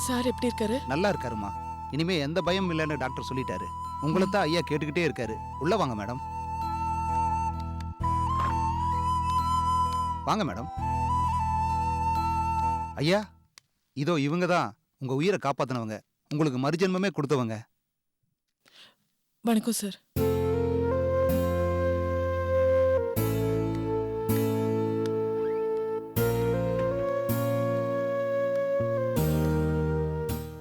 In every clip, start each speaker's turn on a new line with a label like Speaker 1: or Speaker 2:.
Speaker 1: Sir எப்படி இருக்காரு?
Speaker 2: நல்லா இருக்காருமா. இனிமே எந்த பயம் இல்லைன்னு டாக்டர் சொல்லிட்டாரு. உங்களை தான் ஐயா கேட்டுக்கிட்டே இருக்காரு. உள்ள வாங்க மேடம். வாங்க மேடம். ஐயா, இதோ இவங்க தான் உங்க உயிரை காப்பாத்தினவங்க, உங்களுக்கு மறுஜென்மமே கொடுத்தவங்க.
Speaker 1: வணக்கம் சார்.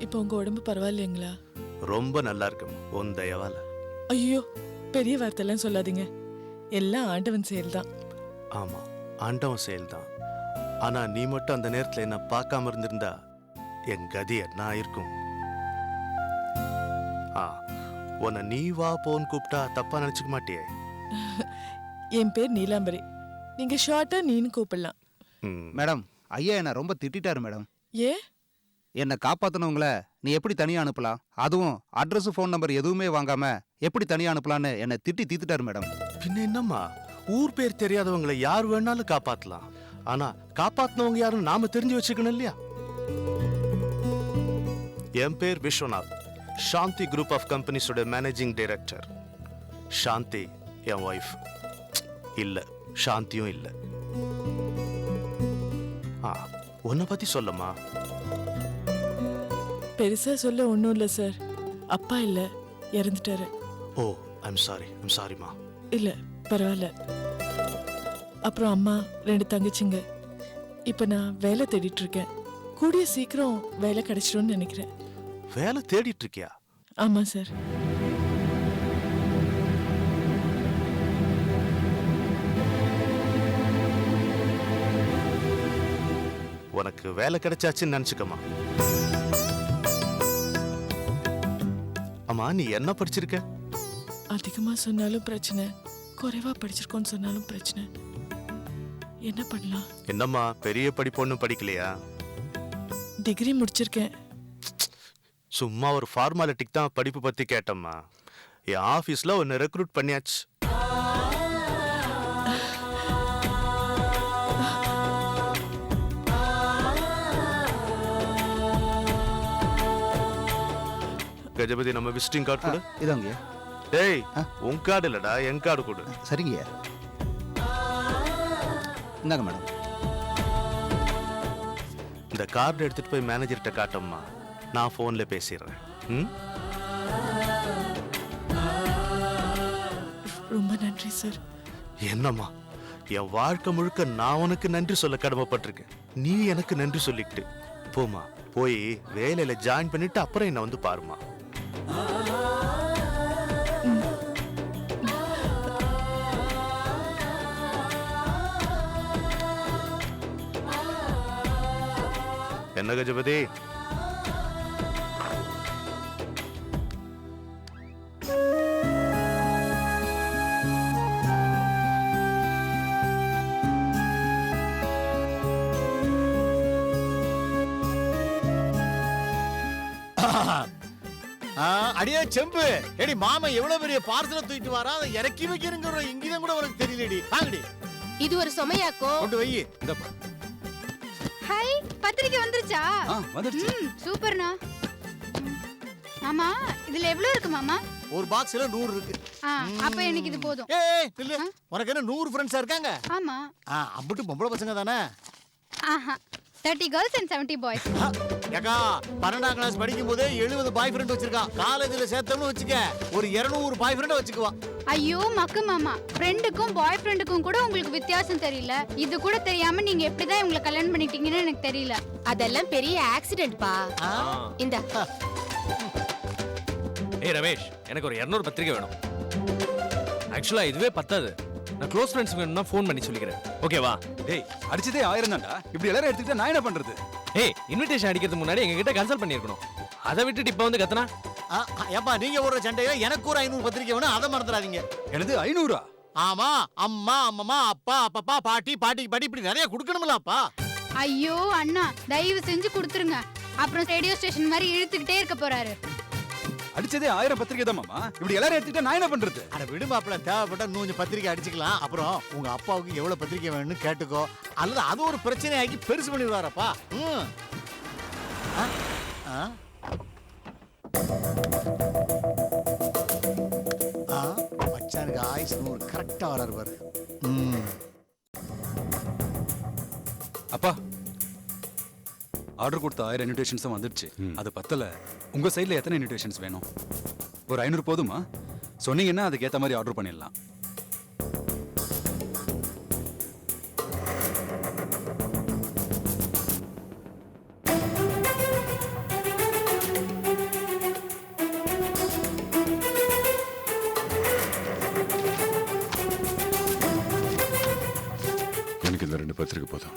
Speaker 1: இப்போ உங்க உடம்பு பரவாயில்லைங்களா?
Speaker 3: ரொம்ப நல்லா இருக்கும் உன் தயவால.
Speaker 1: ஐயோ, பெரிய வார்த்தைலாம் சொல்லாதீங்க. எல்லாம் ஆண்டவன் செயல் தான்.
Speaker 3: ஆமா, ஆண்டவன் செயல் தான். ஆனா நீ மட்டும் அந்த நேரத்துல என்ன பார்க்காம இருந்திருந்தா என் கதி என்ன ஆயிருக்கும்? உன்னை நீ வா போன்னு கூப்பிட்டா தப்பா நினைச்சுக்க மாட்டியே?
Speaker 1: என் பேர் நீலாம்பரி. நீங்க ஷார்ட்டா நீன்னு கூப்பிடலாம்.
Speaker 2: மேடம், ஐயா என்ன ரொம்ப திட்டாரு மேடம்.
Speaker 1: ஏ?
Speaker 2: என்னை காப்பாத்தினவங்கள நீ எப்படி தனியா அனுப்பலாம், அதுவும் அட்ரஸ் ஃபோன் நம்பர் எதுவுமே வாங்காம எப்படி தனியா அனுப்பலான்னு என்னை திட்டி தீத்துட்டாரு மேடம்.
Speaker 3: பின்ன என்னம்மா, ஊர் பேர் தெரியாதவங்களை யார் வேணாலும் காப்பாத்தலாம். ஆனா காப்பாத்தினவங்க யாரும் நாம தெரிஞ்சு வச்சுக்கணும் இல்லையா? என் பேர் விஸ்வநாத், சாந்தி குரூப் ஆஃப் கம்பெனிஸோட மேனேஜிங் டைரக்டர். சாந்தி என் ஒய்ஃப் இல்ல, சாந்தியும் இல்ல. உன்னை பத்தி சொல்லமா?
Speaker 1: பெருசா சொல்ல ஒண்ணும் இல்ல சார். அப்பா இல்ல, இறந்துட்டாரு.
Speaker 3: ஓ, ஐம் சாரிமா.
Speaker 1: இல்ல, பரவாயில்ல. அப்புறம் அம்மா, 2 தங்கச்சிங்க. இப்ப நான் வேலை தேடிட்டு இருக்கேன். கூடிய சீக்கிரம் வேலை கிடைச்சிடும்னு நினைக்கிறேன்.
Speaker 3: வேலை தேடிட்டு இருக்கியா?
Speaker 1: ஆமா சார்.
Speaker 3: உனக்கு வேலை கிடைச்சாச்சுன்னு நினைச்சுக்கமா. அம்மா, நீ என்ன படிச்சிருக்க?
Speaker 1: அதிகமா சொன்னாலும் பிரச்சனை, குறைவா படிச்சிருக்கோன்னு சொன்னாலும் பிரச்சனை. என்ன பண்ணலாம்?
Speaker 3: என்னம்மா, பெரிய படிப்பு ஒன்றும் படிக்கலையா?
Speaker 1: டிகிரி முடிச்சிருக்கேன்.
Speaker 3: சும்மா ஒரு ஃபார்மாலிட்டிக்கு தான் படிப்பு பத்தி கேட்டம்மா. என் ஆபீஸ்ல ஒன்னு ரெக்ரூட் பண்ணியாச்சு. கஜபதி, நம்ம விசிட்டிங் கார்டு கொடு.
Speaker 2: இதாங்கய்யா.
Speaker 3: டேய், உன் கார்டு இல்லடா, என் கார்டு கொடு.
Speaker 2: சரிங்கய்யா. இந்தாங்க மேடம்.
Speaker 3: இந்த கார்டு எடுத்துட்டு போய் மேனேஜர்கிட்ட காட்டம்மா, நான் போன்ல பேசிடுறேன்.
Speaker 1: ரொம்ப நன்றி சார்.
Speaker 3: என்னம்மா, என் வாழ்க்கை முழுக்க நான் உனக்கு நன்றி சொல்ல கடமைப்பட்டிருக்கேன். நீ எனக்கு நன்றி சொல்லிக்கிட்டு போமா. போய் வேலையில ஜாயின் பண்ணிட்டு அப்புறம் என்ன வந்து பாருமா. என்ன கஜபதி?
Speaker 4: அடியே செம்பு, எடி மாமா எவ்வளவு பெரிய பார்சல தூக்கிட்டு வரா, அதை இறக்கி வைக்கிறங்க. இங்கதான் கூட உனக்கு தெரியலடி. வாங்கடி.
Speaker 5: இது ஒரு சுமையாக்கோ.
Speaker 4: கொண்டு வை.
Speaker 5: ஹாய், பத்திரிக்கை வந்துருச்சா?
Speaker 2: வந்துருச்சு.
Speaker 5: சூப்பர்ண்ணா. மாமா, இதுல எவ்வளவு இருக்கு மாமா?
Speaker 4: ஒரு பாக்ஸ்ல 100 இருக்கு.
Speaker 5: அப்ப எனக்கு இது போதும்.
Speaker 4: ஏய் இல்ல, உனக்கு என்ன 100 ஃப்ரெண்ட்ஸா இருக்காங்க?
Speaker 5: ஆமா.
Speaker 4: அம்புட்டு பொம்பளை பசங்க தானே?
Speaker 5: ஆஹா, 30 girls and 70 boys.
Speaker 4: ஏக்கா, 12ஆம் கிளாஸ் படிக்கும் போதே 70 பாய் ஃப்ரெண்ட் வச்சிருக்கான். காலேஜ்ல சேர்த்தோம்னு வச்சுக்க, ஒரு 200 பாய் ஃப்ரெண்ட் வச்சுக்குவான்.
Speaker 5: ஐயோ மக்கு மாமா, ஃப்ரெண்டுக்கும் பாய் ஃப்ரெண்டுக்கும் கூட உங்களுக்கு வித்தியாசம் தெரியல. இது கூட தெரியாம நீங்க எப்படிதான் இவங்களை கல்யாணம் பண்ணிட்டீங்கன்னு எனக்கு தெரியல.
Speaker 6: அதெல்லாம் பெரிய ஆக்சிடென்ட் பா. இந்த
Speaker 7: ஏய் ரமேஷ், எனக்கு ஒரு 200 பத்திரிக்கை வேணும். ஆக்சுவலா இதுவே பத்தாது. நான் க்ளோஸ் ஃப்ரெண்ட்ஸ் வேணும்னா ஃபோன் பண்ணி சொல்லிக்கிறேன். ஓகேவா?
Speaker 8: டேய், அடிச்சதே 1000 தான்டா. இப்படி எல்லாரும் எடுத்துக்கிட்டா நான் என்ன பண்றது?
Speaker 7: ஏய், இன்விடேஷன் அடிக்கிறதுக்கு முன்னாடி எங்க கிட்ட கன்சல்ட் பண்ணிருக்கணும். அதை விட்டுட்டு இப்ப வந்து கத்தனா?
Speaker 4: ஏப்பா, நீங்க ஒரு சண்டையில எனக்கு ஒரு 500 பத்திரிக்கை வேணும், அதை மறந்துடாதீங்க.
Speaker 8: எனது 500?
Speaker 4: ஆமா, அம்மா அம்மம்மா, அப்பா அப்பப்பா, பாட்டி பாட்டிக்கு பாட்டி, இப்படி நிறைய கொடுக்கணும்லப்பா.
Speaker 5: ஐயோ அண்ணா, தயவு செஞ்சு கொடுத்துருங்க. அப்புறம் ரேடியோ ஸ்டேஷன் மாதிரி இழுத்துக்கிட்டே இருக்க போறாரு.
Speaker 8: அடிச்சதே 1000 பத்திரிக்கை தான் மாமா. இப்படி எல்லாரும் எடுத்துக்கிட்டா நான் என்ன பண்றது?
Speaker 4: அட விடு மாப்ள, தேவைப்பட்டா 100 பத்திரிக்கை அடிச்சுக்கலாம். அப்புறம் உங்க அப்பாவுக்கு எவ்வளவு பத்திரிக்கை வேணும்னு கேட்டுக்கோ. அல்லது அது ஒரு பிரச்சனை ஆகி பெருசு பண்ணிடுவாரப்பா. ஆ? ஆ, மச்சானுக்கு ஆயுசு 100 கரெக்டா வராரு பாரு.
Speaker 8: அப்பா ஆர்டர் கொடுத்த 1000 இன்விடேஷன்ஸும் வந்துடுச்சு. அது பத்தல. உங்க சைடுல எத்தனை இன்விடேஷன்ஸ் வேணும்? ஒரு 500 போதுமா? சொன்னீங்கன்னா அதுக்கு ஏத்த மாதிரி ஆர்டர் பண்ணிடலாம்.
Speaker 9: எனக்கு இந்த 2 பத்திரிக்கை போதும்.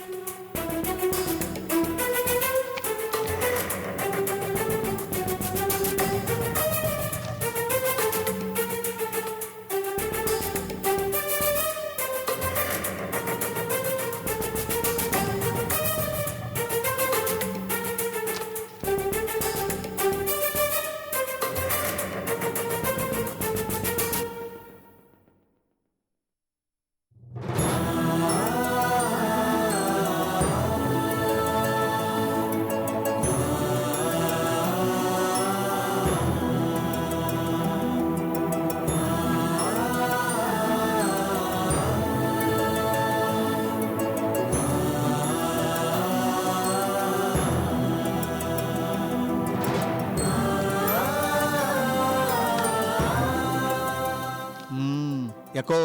Speaker 4: எக்கோ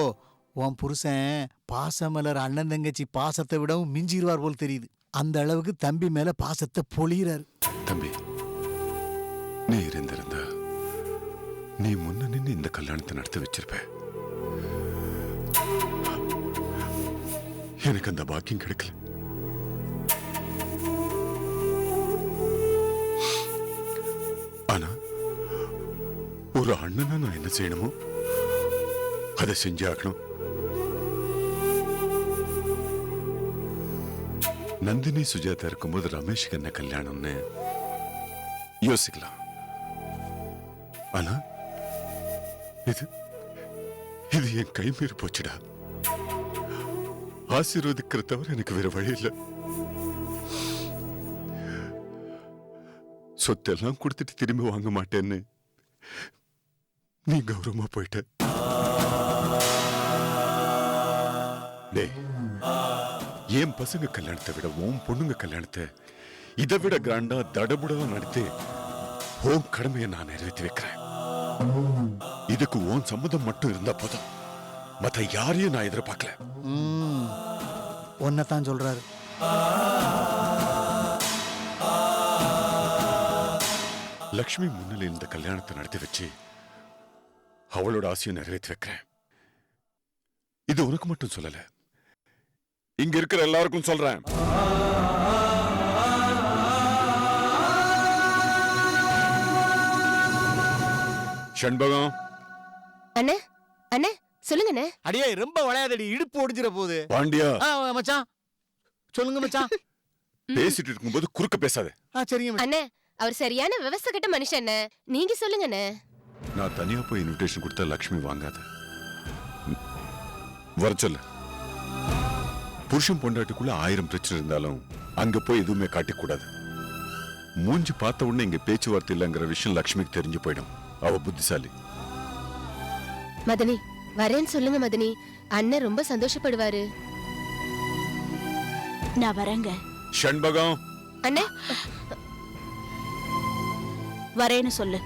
Speaker 4: உன் புருஷன் பாசமலர் அண்ணன் தங்கச்சி பாசத்தை விடவும் மிஞ்சிடுவார் போல் தெரியுது. அந்த அளவுக்கு தம்பி மேல பாசத்தை பொழியிறாரு.
Speaker 9: தம்பி, நீ இருந்திருந்தா நீ முன்ன நின்று இந்த கல்யாணத்தை நடத்தி வச்சிருப்ப. எனக்கு அந்த பாக்கியம் கிடைக்கல. ஆனா ஒரு அண்ணனா நான் என்ன செய்யணுமோ அதை செஞ்சாகணும். நந்தினி சுஜாதா இருக்கும்போது ரமேஷ்க்கு என்ன கல்யாணம்னு யோசிக்கலாம். ஆனா இது இது என் கை மீறி போச்சுடா. ஆசீர்வதிக்கிற தவிர எனக்கு வேற வழி இல்லை. சொத்தெல்லாம் கொடுத்துட்டு திரும்பி வாங்க மாட்டேன்னு நீ கௌரவமா போயிட்ட. என் பசங்க கல்யாணத்தை விட உன் பொண்ணுங்க கல்யாணத்தை இதை விட கிராண்டா தடபுடவா நடத்தி உன் கடமையை நான் நிறைவேற்றி வைக்கிறேன். இதுக்கு உன் சம்மதம் மட்டும் இருந்தா போதும். மத்த யாரையும் நான் எதிர்பார்க்கல.
Speaker 4: ஒன்னதான் சொல்றாரு.
Speaker 9: லக்ஷ்மி முன்னிலையில் இந்த கல்யாணத்தை நடத்தி வச்சு அவளோட ஆசையை நிறைவேற்றி வைக்கிறேன். இது உனக்கு மட்டும் சொல்லல, இங்க இருக்கிற எல்லாருக்கும் சொல்றேன். ஷண்பகம்.
Speaker 6: அண்ணே அண்ணே சொல்லுங்கண்ணே.
Speaker 4: அடியே ரொம்ப விளையாதடி, இடுப்பு ஒடிஞ்சிட போகுது.
Speaker 9: பாண்டியா.
Speaker 4: மச்சான் சொல்லுங்க மச்சான்.
Speaker 9: பேசிட்டு இருக்கும்போது குறுக்க பேசாத.
Speaker 4: சரிங்க
Speaker 6: அண்ணே, அவர் சரியான விவசாய கட்ட மனுஷன். நீங்க சொல்லுங்கண்ணே.
Speaker 9: நான் தனியா போய் இன்விடேஷன் கொடுத்தா லக்ஷ்மி வாங்காத. வர சொல்ல. புருஷன் பொண்டாட்டிக்குள்ள 1000 பிரச்சனை இருந்தாலும் அங்க போய் எதுவுமே காட்டிக்கூடாது. மூஞ்சி பார்த்த உடனே இங்க பேச்சுவார்த்தை இல்லைங்கிற விஷயம் லக்ஷ்மிக்கு தெரிஞ்சு போயிடும். அவ புத்திசாலி.
Speaker 6: மதனி வரேன்னு சொல்லுங்க மதனி. அண்ணன் ரொம்ப சந்தோஷப்படுவாரு.
Speaker 10: நான் வரேங்க.
Speaker 9: ஷண்பகம்.
Speaker 6: அண்ணே
Speaker 10: வரேன்னு சொல்லு.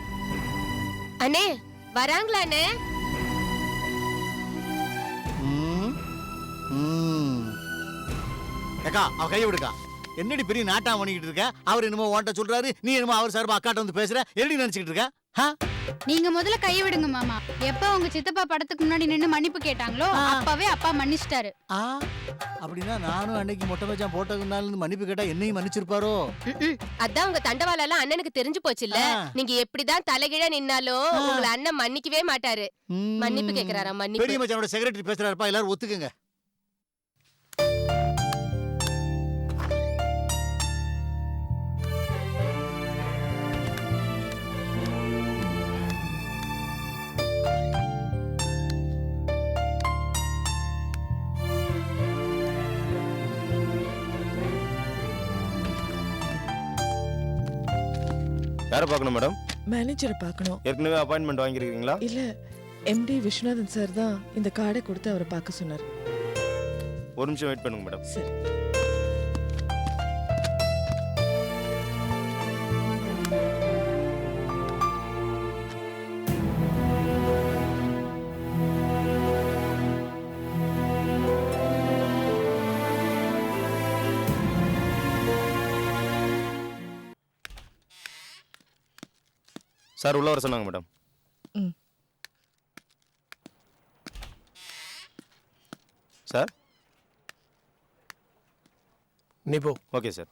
Speaker 6: அண்ணே வராங்களா அண்ணே?
Speaker 4: ஏக்கா அவ கையை விடுக்கா. என்னடி பெரிய நாட்டா பண்ணிக்கிட்டு இருக்க? அவர் என்னமோ ஓட்ட சொல்றாரு, நீ என்னமோ அவர் சார்பா அக்காட்ட வந்து பேசுற. என்னடி நினைச்சுக்கிட்டு இருக்க?
Speaker 5: நீங்க முதல்ல கையை விடுங்க மாமா. எப்ப உங்க சித்தப்பா படத்துக்கு முன்னாடி நின்னு மன்னிப்பு கேட்டாங்களோ அப்பவே அப்பா மன்னிச்சிட்டாரு.
Speaker 4: அப்படின்னா நானும் அன்னைக்கு மொட்டை மச்சான் போட்டதுனால மன்னிப்பு கேட்டா என்னையும் மன்னிச்சிருப்பாரோ?
Speaker 6: அதான் உங்க தண்டவாளம் எல்லாம் அண்ணனுக்கு தெரிஞ்சு போச்சு இல்ல. நீங்க எப்படிதான் தலைகீழ நின்னாலும் உங்களை அண்ணன் மன்னிக்கவே மாட்டாரு. மன்னிப்பு கேக்குறாரா? மன்னிப்பு.
Speaker 4: பெரிய மச்சானோட செக்ரட்டரி பேசுறாருப்பா, எல்லாரும் ஒத்துக்குங்க.
Speaker 11: யாரை பார்க்கணும் மேடம்?
Speaker 1: மேனேஜரை பார்க்கணும்.
Speaker 11: ஏற்கனவே அப்பாயின்மெண்ட் வாங்கியிருக்கீங்களா?
Speaker 1: இல்ல, எம்டி விஸ்வநாதன் சார் தான் இந்த கார்டை கொடுத்து அவரை பார்க்க சொன்னார்.
Speaker 11: ஒரு நிமிஷம் வெயிட் பண்ணுங்க மேடம்.
Speaker 1: சரி.
Speaker 11: சார் உள்ள வர சொன்னாங்க மேடம்.
Speaker 1: ம்.
Speaker 11: சார்
Speaker 12: நீ போ.
Speaker 11: Okay sir.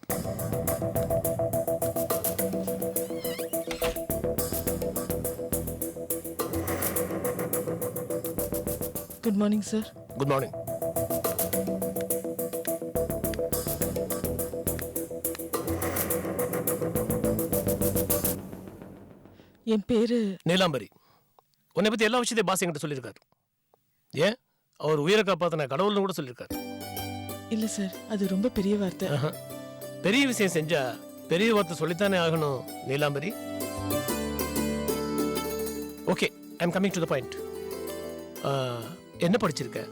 Speaker 1: Good morning sir.
Speaker 12: Good morning.
Speaker 1: என் பேரு
Speaker 12: நீலாம்பரி. உன்னை பத்தி எல்லா விஷயத்தையும் பாஸ் என்கிட்ட சொல்லியிருக்காரு. ஏன் அவர் உயிரை காப்பாத்தின கடவுள்னு கூட சொல்லியிருக்காரு.
Speaker 1: இல்ல சார், அது ரொம்ப பெரிய வார்த்தை.
Speaker 12: பெரிய விஷயம் செஞ்சா பெரிய வார்த்தை சொல்லித்தானே ஆகணும் Neelambari. Okay, I am coming to the point. என்ன படிச்சிருக்க?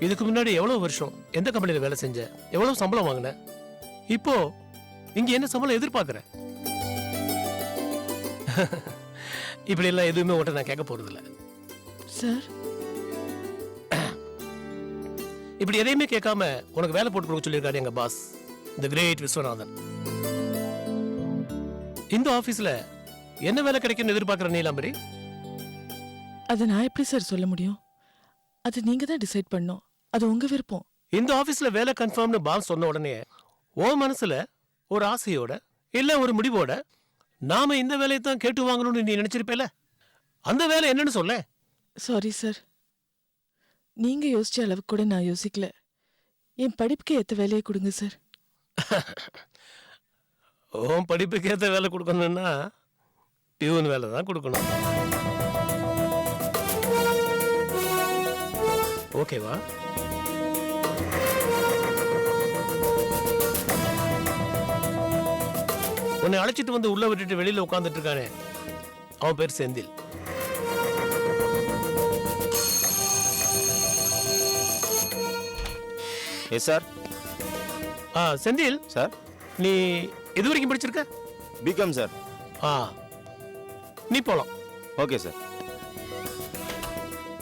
Speaker 12: இதுக்கு முன்னாடி எவ்வளவு வருஷம் எந்த கம்பெனியில் வேலை செஞ்ச? எவ்வளவு சம்பளம் வாங்கின? இப்போ இங்க என்ன சம்பளம் எதிர்பார்க்குற? இப்படி எல்லாம் எதுவுமே உன்கிட்ட நான் கேட்க போறதில்ல
Speaker 1: சார்.
Speaker 12: இப்படி எதையுமே கேட்காம உனக்கு வேலை போட்டு கொடுக்க சொல்லியிருக்காரு எங்க பாஸ், தி கிரேட் விஸ்வநாதன். இந்த ஆபீஸ்ல என்ன வேலை கிடைக்கும்னு எதிர்பார்க்கிற நீலாம்பரி?
Speaker 1: அதை நான் எப்படி சார் சொல்ல முடியும்? அது நீங்க தான் டிசைட் பண்ணணும். அது உங்க விருப்பம்.
Speaker 12: இந்த ஆபீஸ்ல வேலை கன்ஃபார்ம்னு பாஸ் சொன்ன உடனே உன் மனசுல ஒரு ஆசையோட இல்ல ஒரு முடிவோட நாம இந்த வேலையை தான் கேட்டு வாங்கணும்னு நீ நினைச்சிருப்பேல, அந்த வேலை என்னன்னு சொல்ல.
Speaker 1: சாரி சார், நீங்க யோசிச்ச அளவுக்கு கூட நான் யோசிக்கல. என் படிப்புக்கு ஏத்த வேலையை கொடுங்க சார்.
Speaker 12: உன் படிப்புக்கு ஏத்த வேலை கொடுக்கணும்னா டியூன் வேலை தான் கொடுக்கணும். ஓகேவா? உன்னை அழைச்சிட்டு வந்து உள்ள விட்டுட்டு வெளியில உட்கார்ந்துட்டு இருக்கானே, அவன் பேர் Senthil.
Speaker 11: Yes sir.
Speaker 12: Senthil
Speaker 11: sir.
Speaker 12: நீ எது வரைக்கும் படிச்சிருக்க?
Speaker 11: BCom sir.
Speaker 12: நீ போலாம்.
Speaker 11: Okay sir.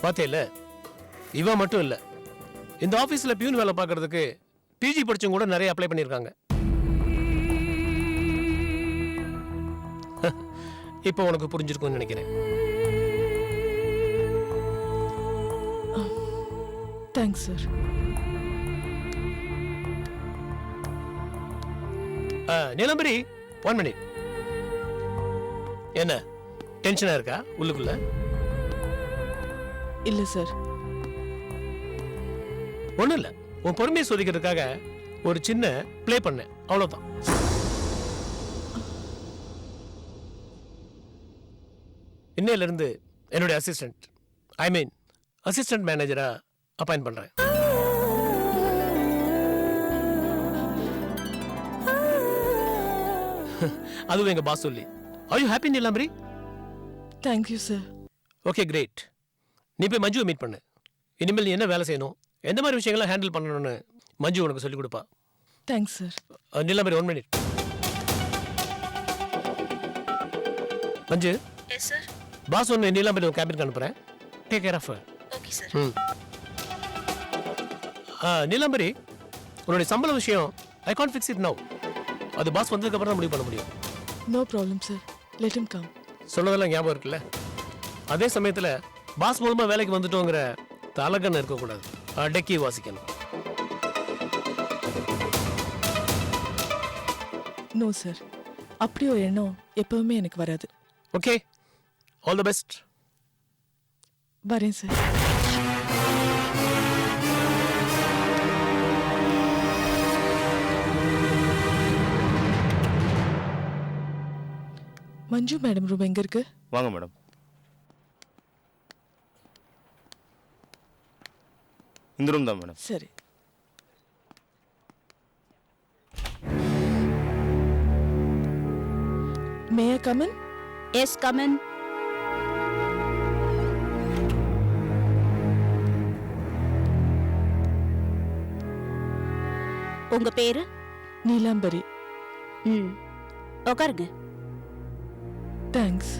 Speaker 12: பார்த்தேல, இவன் மட்டும் இல்ல, இந்த ஆபீஸ்ல பியூன் வேலை பார்க்கறதுக்கு பிஜி படிச்சவங்க கூட நிறைய அப்ளை பண்ணியிருக்காங்க. இப்போ உனக்கு புரிஞ்சிருக்கும்னு நினைக்கிறேன்.
Speaker 1: Thanks sir.
Speaker 12: நீலாம்பரி, 1 minute. என்ன டென்ஷனா இருக்கா உள்ளுக்குள்ள?
Speaker 1: இல்ல சார்.
Speaker 12: ஒண்ணும் இல்ல, உன் பொறுமையை சோதிக்கிறதுக்காக ஒரு சின்ன ப்ளே பண்ணேன், அவ்வளவுதான். இன்னையில இருந்து என்னுடைய அசிஸ்டன்ட், ஐ மீன் அசிஸ்டன்ட் மேனேஜரா அப்பாயிண்ட் பண்றேன். அதுவும் எங்க பாஸ் சொல்லி. Are you happy Neelambari?
Speaker 1: Thank you sir.
Speaker 12: Okay, great. நீ போய் மஞ்சுவை மீட் பண்ணு. இனிமேல் நீ என்ன வேலை செய்யணும், எந்த மாதிரி விஷயங்கள்லாம் ஹேண்டில் பண்ணணும்னு மஞ்சு உனக்கு சொல்லிக் கொடுப்பா.
Speaker 1: Thanks sir.
Speaker 12: Neelambari, 1 minute. Manju.
Speaker 10: Yes sir.
Speaker 12: Boss ஒன்று நீலாம்பரி உன் கேபினுக்கு அனுப்புறேன். Take care of her.
Speaker 10: Okay sir.
Speaker 12: Neelambari, உன்னுடைய சம்பள விஷயம் I can't fix it now. அது பாஸ் வந்ததுக்கு அப்புறம் தான் முடிவு பண்ண முடியும்.
Speaker 1: No problem sir. Let him come.
Speaker 12: சொன்னதெல்லாம் ஞாபகம் இருக்குல்ல? அதே சமயத்தில் பாஸ் மூலமா வேலைக்கு வந்துட்டோங்கிற தலகன்னு இருக்கக்கூடாது. அடக்கி வாசிக்கணும்.
Speaker 1: நோ சார், அப்படி ஒரு எண்ணம் எப்பவுமே எனக்கு வராது.
Speaker 12: Okay, all the best.
Speaker 1: வரேன் சார். மஞ்சு மேடம் ரூம் எங்க இருக்கு?
Speaker 11: வாங்க மேடம். இந்த ரூம் தான் மேடம்.
Speaker 1: சரி. May I come in?
Speaker 10: Yes come on. உங்க பேரு?
Speaker 1: நீலாம்பரி.
Speaker 10: ம், உட்காருங்க.
Speaker 1: தேங்க்ஸ்.